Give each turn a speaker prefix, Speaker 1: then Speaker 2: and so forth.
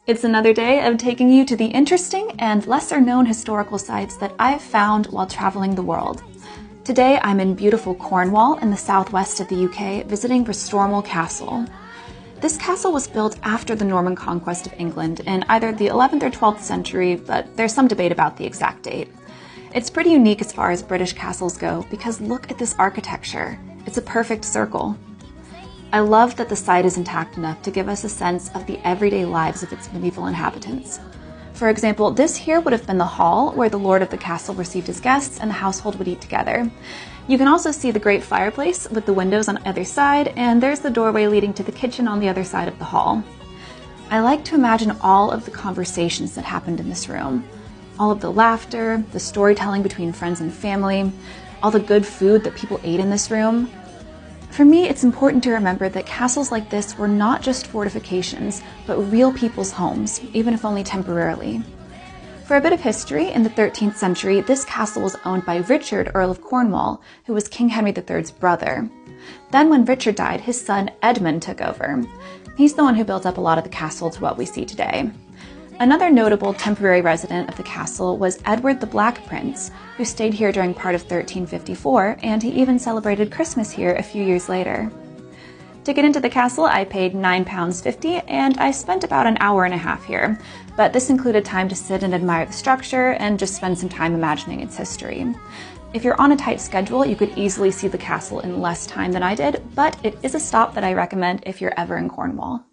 Speaker 1: It's another day of taking you to the interesting and lesser-known historical sites that I've found while traveling the world. Today I'm in beautiful Cornwall in the southwest of the UK, visiting Restormel Castle. This castle was built after the Norman conquest of England in either the 11th or 12th century, but there's some debate about the exact date. It's pretty unique as far as British castles go because look at this architecture. It's a perfect circle. I love that the site is intact enough to give us a sense of the everyday lives of its medieval inhabitants. For example, this here would have been the hall where the lord of the castle received his guests and the household would eat together. You can also see the great fireplace with the windows on either side, and there's the doorway leading to the kitchen on the other side of the hall. I like to imagine all of the conversations that happened in this room. All of the laughter, the storytelling between friends and family, all the good food that people ate in this room. For me, it's important to remember that castles like this were not just fortifications, but real people's homes, even if only temporarily. For a bit of history, in the 13th century, this castle was owned by Richard, Earl of Cornwall, who was King Henry III's brother. Then when Richard died, his son Edmund took over. He's the one who built up a lot of the castle to what we see today. Another notable temporary resident of the castle was Edward the Black Prince, who stayed here during part of 1354, and he even celebrated Christmas here a few years later. To get into the castle, I paid £9.50, and I spent about an hour and a half here, but this included time to sit and admire the structure and just spend some time imagining its history. If you're on a tight schedule, you could easily see the castle in less time than I did, but it is a stop that I recommend if you're ever in Cornwall.